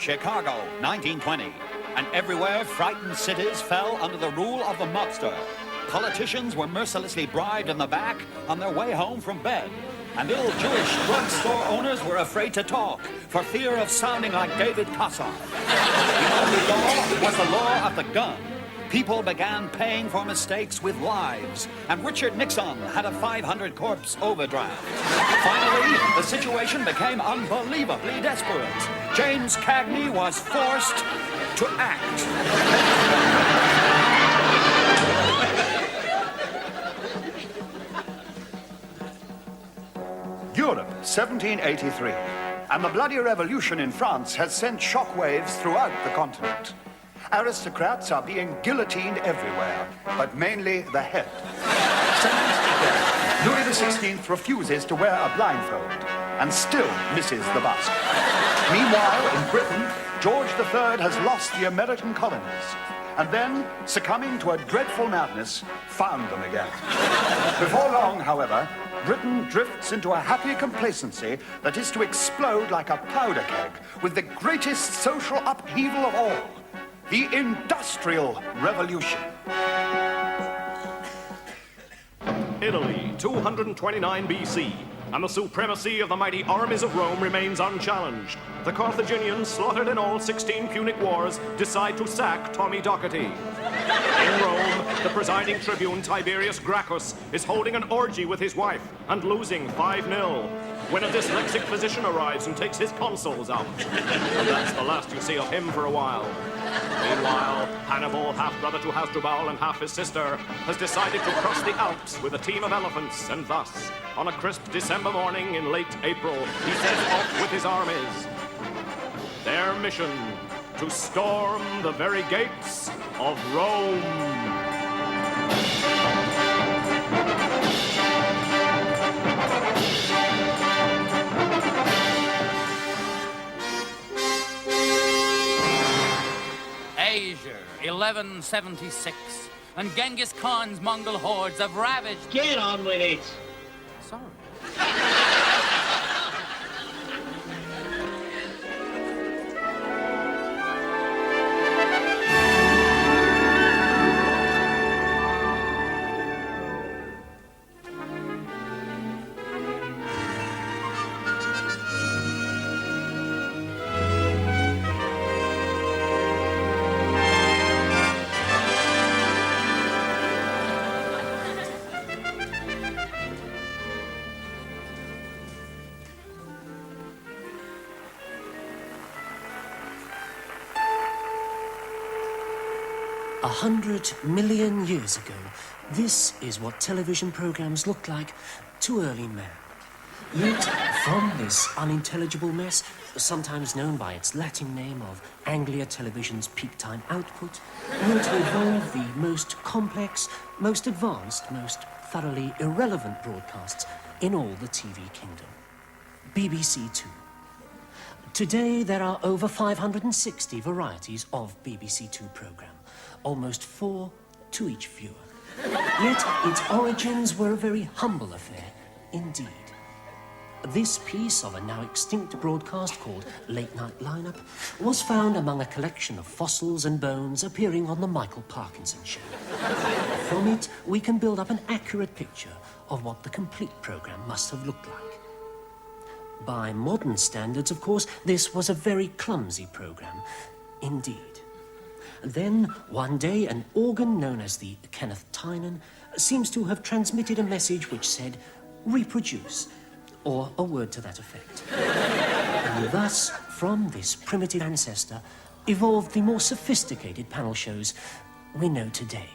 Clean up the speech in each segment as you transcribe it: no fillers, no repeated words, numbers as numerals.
Chicago, 1920. And everywhere, frightened cities fell under the rule of the mobster. Politicians were mercilessly bribed in the back on their way home from bed. And little Jewish drugstore owners were afraid to talk for fear of sounding like David Kossoff. The only law was the law of the gun. People began paying for mistakes with lives, and Richard Nixon had a 500-corpse overdraft. Finally, the situation became unbelievably desperate. James Cagney was forced to act. Europe, 1783. And the bloody revolution in France has sent shockwaves throughout the continent. Aristocrats are being guillotined everywhere, but mainly the head. Sentenced to death, Louis XVI refuses to wear a blindfold and still misses the bus. Meanwhile, in Britain, George III has lost the American colonies and then, succumbing to a dreadful madness, found them again. Before long, however, Britain drifts into a happy complacency that is to explode like a powder keg with the greatest social upheaval of all. The Industrial Revolution. Italy, 229 BC, and the supremacy of the mighty armies of Rome remains unchallenged. The Carthaginians, slaughtered in all 16 Punic Wars, decide to sack Tommy Docherty. In Rome, the presiding tribune Tiberius Gracchus is holding an orgy with his wife and losing 5-0. When a dyslexic physician arrives and takes his consoles out. And that's the last you see of him for a while. Meanwhile, Hannibal, half-brother to Hasdrubal and half his sister, has decided to cross the Alps with a team of elephants, and thus, on a crisp December morning in late April, he sets off with his armies. Their mission, to storm the very gates of Rome. Asia, 1176, and Genghis Khan's Mongol hordes have ravaged... Get on with it! Sorry. A 100 million years ago, this is what television programs looked like to early man. Yet, from this unintelligible mess, sometimes known by its Latin name of Anglia Television's peak time output, were to evolve the most complex, most advanced, most thoroughly irrelevant broadcasts in all the TV kingdom. BBC Two. Today, there are over 560 varieties of BBC Two programme. Almost 4 to each viewer. Yet its origins were a very humble affair indeed. This piece of a now extinct broadcast called Late Night Lineup was found among a collection of fossils and bones appearing on the Michael Parkinson Show. From it, we can build up an accurate picture of what the complete programme must have looked like. By modern standards, of course, this was a very clumsy programme indeed. Then, one day, an organ known as the Kenneth Tynan seems to have transmitted a message which said, reproduce, or a word to that effect. And thus, from this primitive ancestor, evolved the more sophisticated panel shows we know today.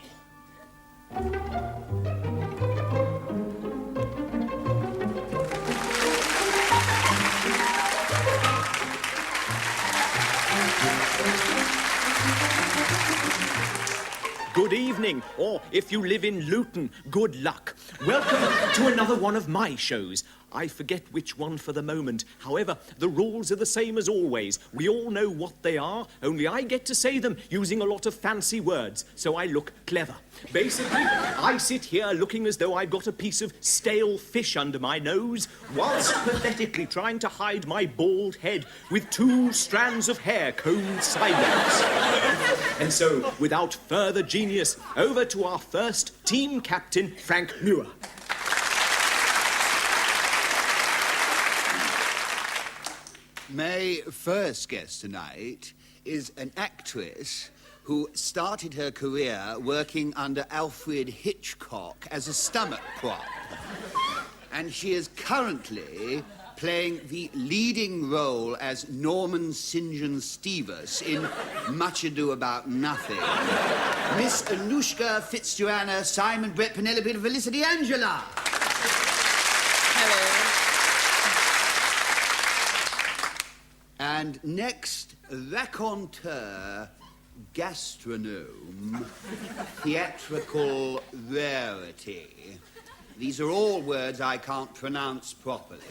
Good evening, or if you live in Luton, good luck. Welcome to another one of my shows. I forget which one for the moment. However, the rules are the same as always. We all know what they are, only I get to say them using a lot of fancy words, so I look clever. Basically, I sit here looking as though I've got a piece of stale fish under my nose, whilst pathetically trying to hide my bald head with 2 strands of hair combed sideways. And so, without further genius, over to our first team captain, Frank Muir. My first guest tonight is an actress who started her career working under Alfred Hitchcock as a stomach prop. And she is currently playing the leading role as Norman St. John Stevens in Much Ado About Nothing. Miss Anushka Fitzjoanna Simon Brett Penelope Felicity Angela. And next, raconteur, gastronome, theatrical rarity. These are all words I can't pronounce properly.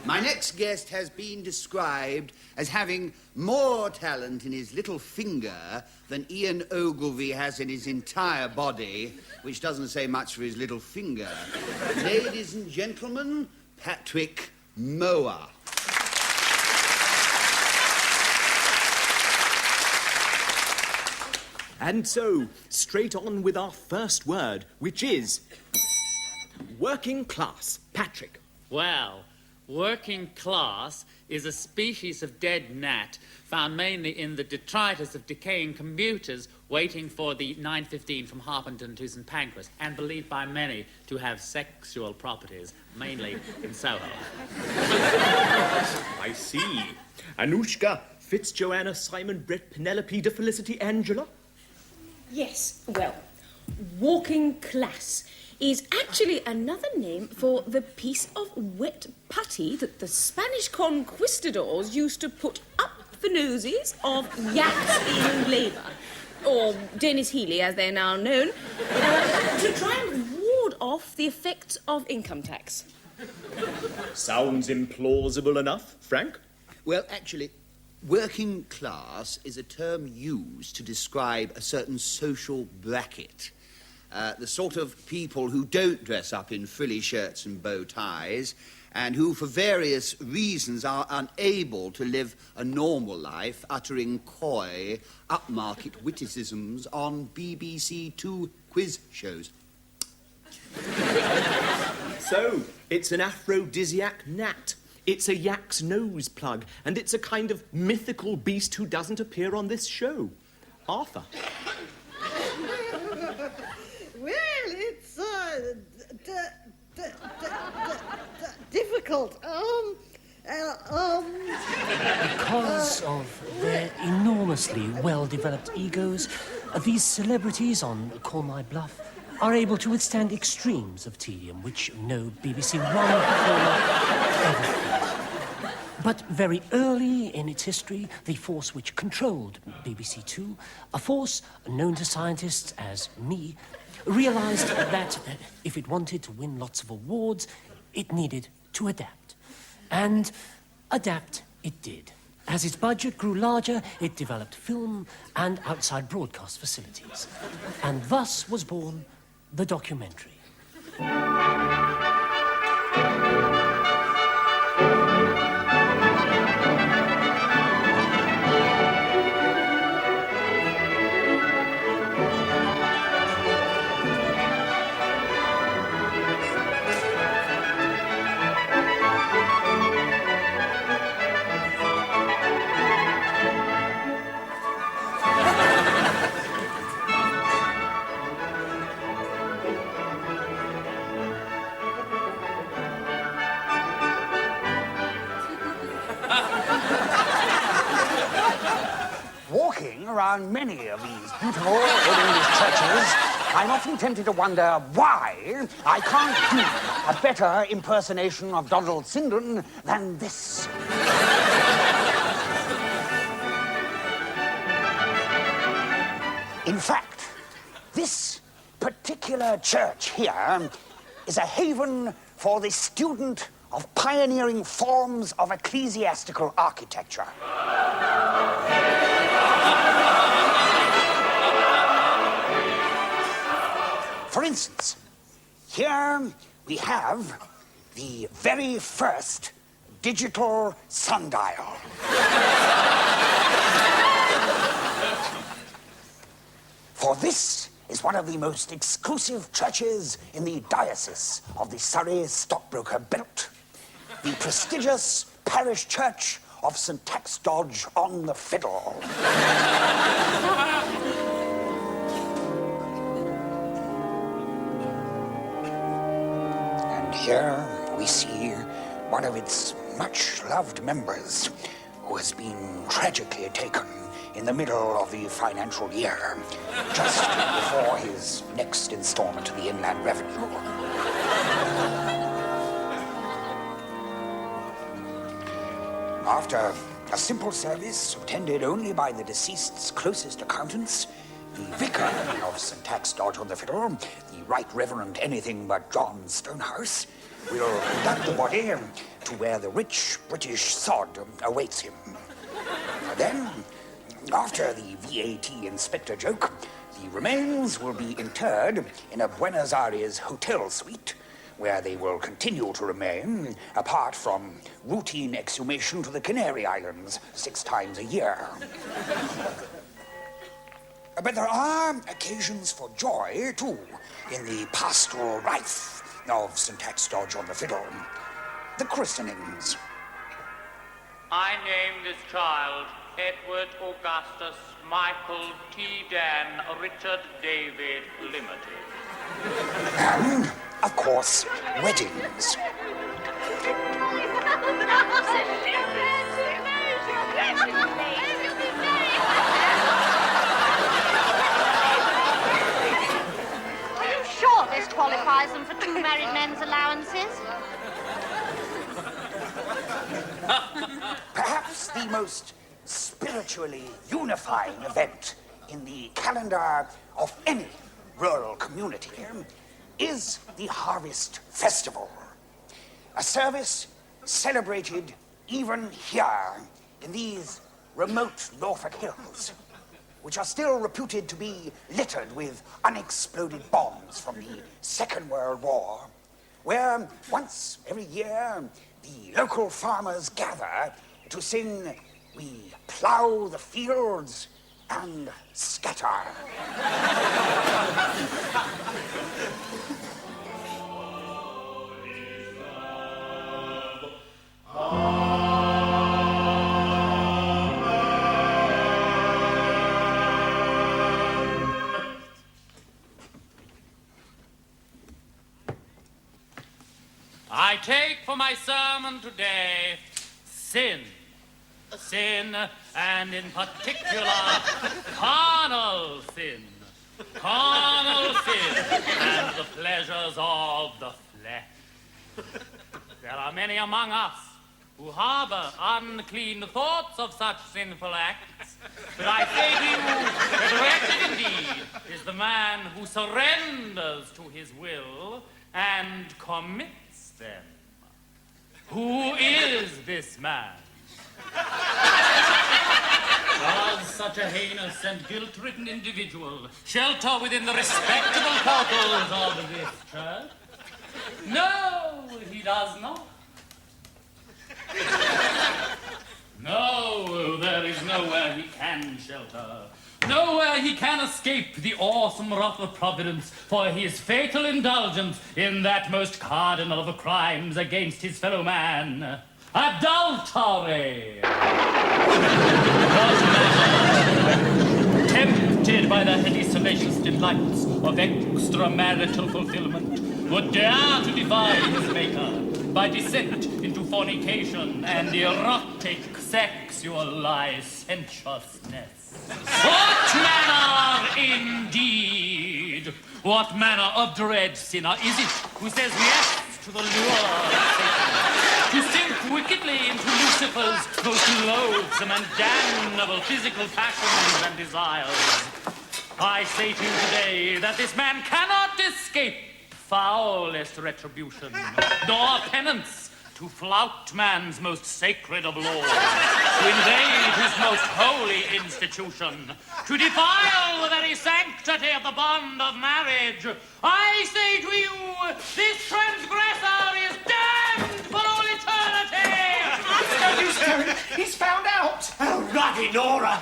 My next guest has been described as having more talent in his little finger than Ian Ogilvy has in his entire body, which doesn't say much for his little finger. Ladies and gentlemen, Patrick Mower. And so, straight on with our first word, which is working class. Patrick. Well, working class is a species of dead gnat found mainly in the detritus of decaying computers waiting for the 915 from Harpenden to St. Pancras, and believed by many to have sexual properties, mainly in Soho. I see. Anushka Fitzjoanna Simon Brett Penelope de Felicity Angela? Yes, well, walking class is actually another name for the piece of wet putty that the Spanish conquistadors used to put up the noses of yaks in labour, or Dennis Healy as they're now known, to try and ward off the effects of income tax. Sounds implausible enough, Frank. Well, actually, working class is a term used to describe a certain social bracket. The sort of people who don't dress up in frilly shirts and bow ties, and who, for various reasons, are unable to live a normal life, uttering coy, upmarket witticisms on BBC Two quiz shows. So, it's an aphrodisiac gnat. It's a yak's nose plug, and it's a kind of mythical beast who doesn't appear on this show. Arthur. Well, it's difficult. Because of their enormously well-developed egos, these celebrities on Call My Bluff are able to withstand extremes of tedium which no BBC One performer ever could. But very early in its history, the force which controlled BBC Two, a force known to scientists as me, realized that if it wanted to win lots of awards, it needed to adapt. And adapt it did. As its budget grew larger, it developed film and outside broadcast facilities. And thus was born the documentary. Around many of these beautiful old English churches, I'm often tempted to wonder why I can't do a better impersonation of Donald Sindon than this. In fact, this particular church here is a haven for the student of pioneering forms of ecclesiastical architecture. For instance, here we have the very first digital sundial. For this is one of the most exclusive churches in the diocese of the Surrey Stockbroker Belt, the prestigious parish church of St. Taxdodge on the Fiddle. And here we see one of its much-loved members who has been tragically taken in the middle of the financial year, just before his next installment to the Inland Revenue. After a simple service attended only by the deceased's closest accountants, the vicar of St. Taxdodge on the Fiddle, the Right Reverend anything but John Stonehouse, will conduct the body to where the rich British sod awaits him. Then, after the VAT inspector joke, the remains will be interred in a Buenos Aires hotel suite, where they will continue to remain, apart from routine exhumation to the Canary Islands 6 times a year. But there are occasions for joy, too, in the pastoral life of St. Taxdodge on the Fiddle. The christenings. I name this child Edward Augustus Michael T. Dan Richard David Limited. And, of course, weddings. Are you sure this qualifies them for 2 married men's allowances? Perhaps the most spiritually unifying event in the calendar of any rural community is the Harvest Festival, a service celebrated even here in these remote Norfolk hills, which are still reputed to be littered with unexploded bombs from the Second World War, where once every year the local farmers gather to sing "We Plough the Fields and Scatter." I take for my sermon today sin. Sin, and in particular, carnal sin. Carnal sin and the pleasures of the flesh. There are many among us who harbor unclean thoughts of such sinful acts, but I say to you that wretched indeed is the man who surrenders to his will and commits them. Who is this man? Does such a heinous and guilt-ridden individual shelter within the respectable portals of this church? No, he does not. No, there is nowhere he can shelter. Nowhere he can escape the awesome wrath of Providence for his fatal indulgence in that most cardinal of crimes against his fellow man. Adultery! Tempted by the heady salacious delights of extramarital fulfillment, would dare to defy his maker by descent into fornication and erotic sexual licentiousness. What manner, indeed? What manner of dread sinner is it who says yes to the lure of Satan, to sink wickedly into Lucifer's most loathsome and damnable physical passions and desires? I say to you today that this man cannot escape foulest retribution, nor penance to flout man's most sacred of laws, to invade his most holy institution, to defile the very sanctity of the bond of marriage. I say to you, this transgressor is damned for all eternity! That's no use, Terry. He's found out. Oh, ruddy Nora.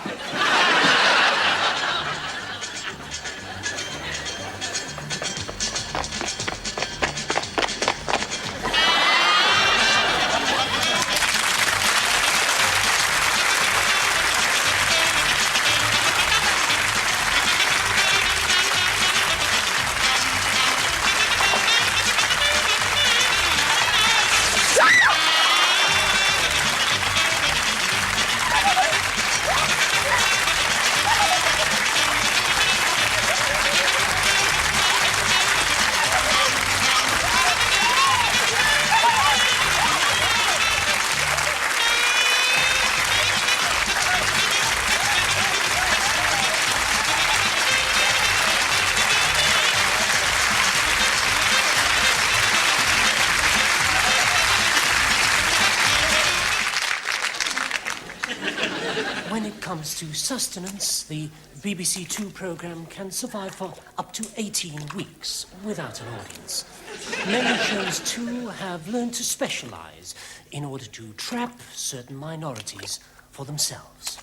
To sustenance, the BBC Two programme can survive for up to 18 weeks without an audience. Many shows, too, have learned to specialise in order to trap certain minorities for themselves.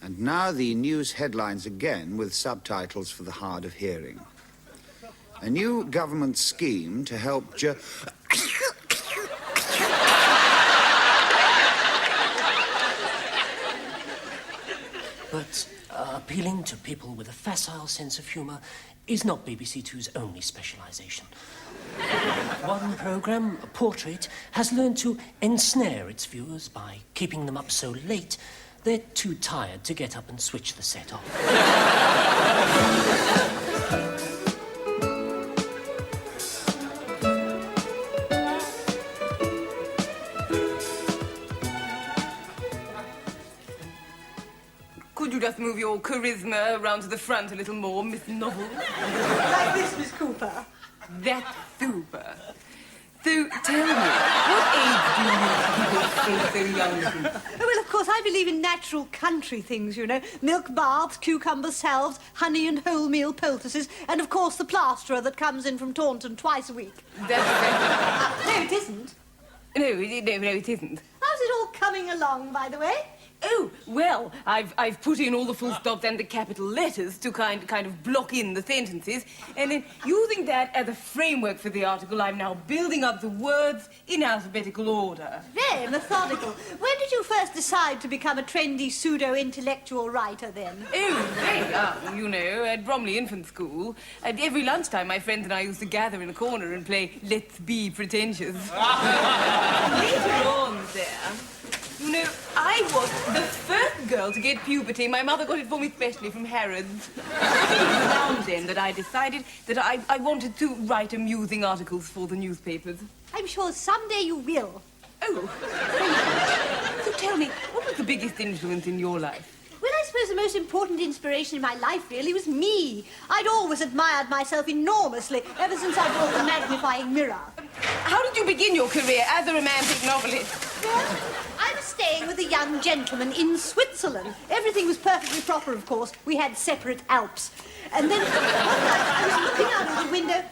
And now the news headlines again with subtitles for the hard of hearing. A new government scheme to help But appealing to people with a facile sense of humour is not BBC Two's only specialisation. One programme, Portrait, has learned to ensnare its viewers by keeping them up so late they're too tired to get up and switch the set off. Could you just move your charisma around to the front a little more, Miss Novel? Like this, Miss Cooper. That's super. So, tell me, what age do you need people so young to? Oh, well, of course, I believe in natural country things, you know. Milk baths, cucumber salves, honey and wholemeal poultices, and, of course, the plasterer that comes in from Taunton twice a week. That's No, it isn't. No, it isn't. How's it all coming along, by the way? Oh, well, I've put in all the full stops and the capital letters to kind of block in the sentences, and then using that as a framework for the article, I'm now building up the words in alphabetical order. Very methodical. When did you first decide to become a trendy pseudo-intellectual writer, then? Oh, very young, you know, at Bromley Infant School. And every lunchtime, my friends and I used to gather in a corner and play Let's Be Pretentious. Later on there, you know, I was the first girl to get puberty. My mother got it for me specially from Harrods. It was around then that I decided that I wanted to write amusing articles for the newspapers. I'm sure someday you will. Oh, so tell me, what was the biggest influence in your life? Well, I suppose the most important inspiration in my life, really, was me. I'd always admired myself enormously, ever since I bought the magnifying mirror. How did you begin your career as a romantic novelist? Well, I was staying with a young gentleman in Switzerland. Everything was perfectly proper, of course. We had separate Alps. And then one night I was looking out of the window,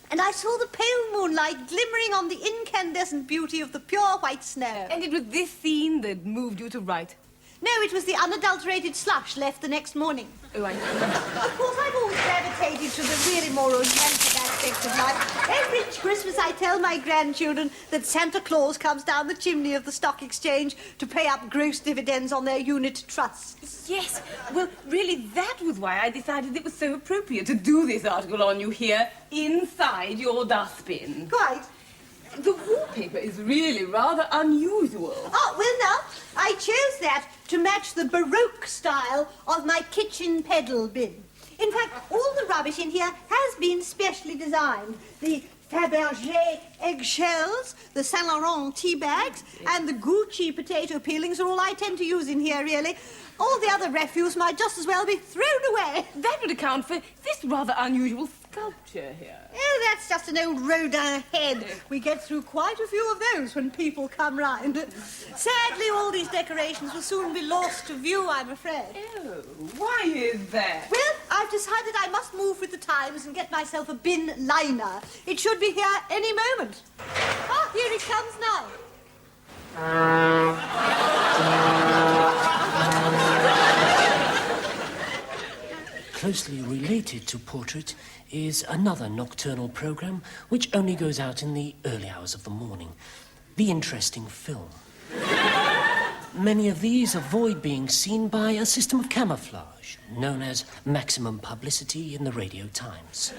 and I saw the pale moonlight glimmering on the incandescent beauty of the pure white snow. And it was this scene that moved you to write? No, it was the unadulterated slush left the next morning. Oh, I see. Of course, I've always gravitated to the really more romantic aspects of life. Every Christmas I tell my grandchildren that Santa Claus comes down the chimney of the stock exchange to pay up gross dividends on their unit trusts. Yes, well, really, that was why I decided it was so appropriate to do this article on you here, inside your dustbin. Quite. The wallpaper is really rather unusual. Oh, well, now, I chose that to match the Baroque style of my kitchen pedal bin. In fact, all the rubbish in here has been specially designed. The Fabergé eggshells, the Saint Laurent tea bags, and the Gucci potato peelings are all I tend to use in here, really. All the other refuse might just as well be thrown away. That would account for this rather unusual sculpture here? Oh, that's just an old Rodin head. We get through quite a few of those when people come round. Sadly, all these decorations will soon be lost to view, I'm afraid. Oh, why is that? Well, I've decided I must move with the times and get myself a bin liner. It should be here any moment. Ah, here it comes now. Closely related to Portrait is another nocturnal program which only goes out in the early hours of the morning. The Interesting Film. Many of these avoid being seen by a system of camouflage known as maximum publicity in the Radio Times.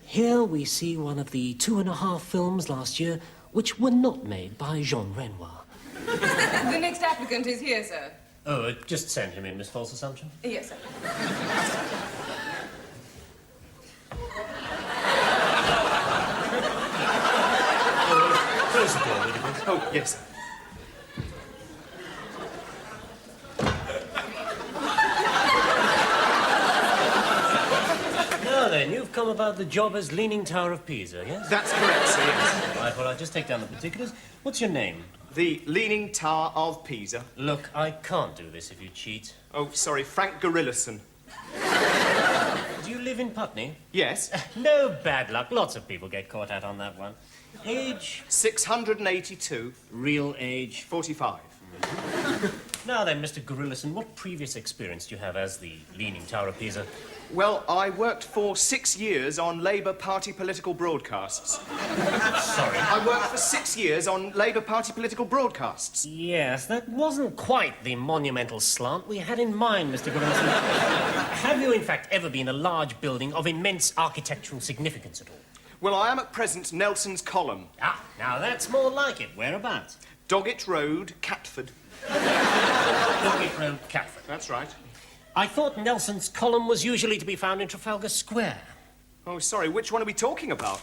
Here we see one of the 2.5 films last year which were not made by Jean Renoir. The next applicant is here, sir. Oh, just send him in, Miss False Assumption. Yes, sir. Close the door, will you, please? Oh, yes. Now then, you've come about the job as Leaning Tower of Pisa, yes? That's correct, sir, yes. Right, well, I'll just take down the particulars. What's your name? The Leaning Tower of Pisa. Look, I can't do this if you cheat. Oh, sorry, Frank Gorillison. Do you live in Putney? Yes. No bad luck. Lots of people get caught out on that one. Age? 682. Real age? 45. Now then, Mr. Gorillison, what previous experience do you have as the Leaning Tower of Pisa? Well, I worked for 6 years on Labour Party political broadcasts. Sorry? I worked for 6 years on Labour Party political broadcasts. Yes, that wasn't quite the monumental slant we had in mind, Mr. Gorillison. Have you, in fact, ever been a large building of immense architectural significance at all? Well, I am at present Nelson's Column. Ah, now that's more like it. Whereabouts? Doggett Road, Catford. Doggett Road, Catford. That's right. I thought Nelson's Column was usually to be found in Trafalgar Square. Oh, sorry, which one are we talking about?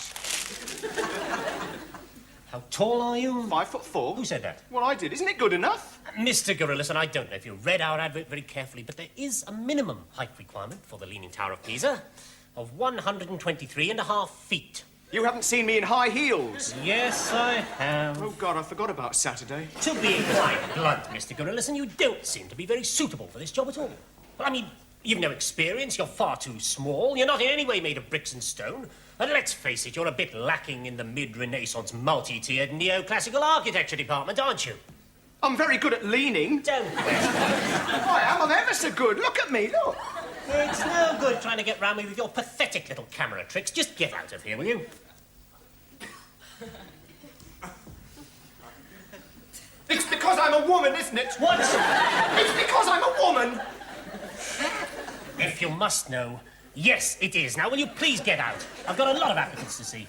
How tall are you? 5'4". Who said that? Well, I did. Isn't it good enough? Mr. Gorillison, I don't know if you read our advert very carefully, but there is a minimum height requirement for the Leaning Tower of Pisa of 123.5 feet. You haven't seen me in high heels. Yes, I have. Oh, God, I forgot about Saturday. To be quite blunt, Mr. Gorillison, you don't seem to be very suitable for this job at all. I mean, you've no experience, you're far too small, you're not in any way made of bricks and stone, and let's face it, you're a bit lacking in the mid-Renaissance multi-tiered neoclassical architecture department, aren't you? I'm very good at leaning. Don't question me. I am, I'm ever so good. Look at me, look. It's no good trying to get round me with your pathetic little camera tricks. Just get out of here, will you? It's because I'm a woman, isn't it? What? It's because I'm a woman. If you must know, yes, it is. Now, will you please get out? I've got a lot of applicants to see.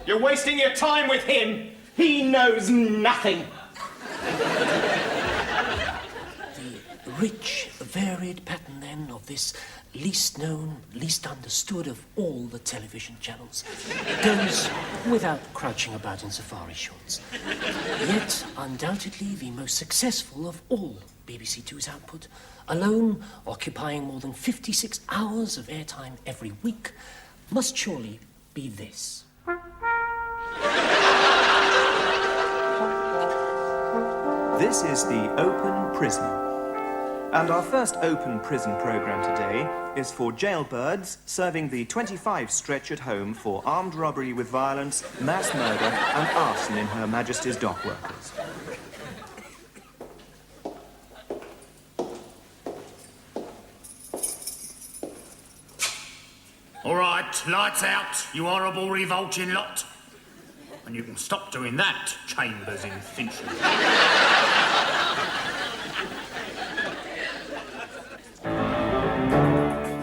You're wasting your time with him. He knows nothing. The rich, varied pattern, then, of this least known, least understood of all the television channels goes without crouching about in safari shorts. Yet, undoubtedly, the most successful of all BBC Two's output, alone occupying more than 56 hours of airtime every week, must surely be this. This is the Open Prison. And our first open prison programme today is for jailbirds serving the 25 stretch at home for armed robbery with violence, mass murder and arson in Her Majesty's dock workers. All right, lights out, you horrible revolting lot. And you can stop doing that, Chambers in Finchley.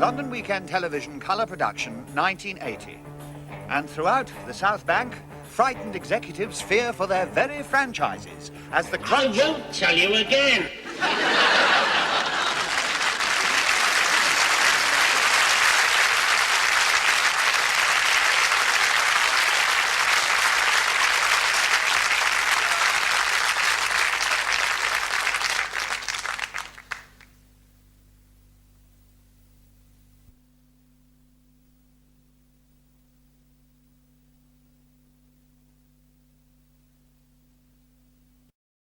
London Weekend Television Colour Production, 1980. And throughout the South Bank, frightened executives fear for their very franchises as the crunch... I won't tell you again.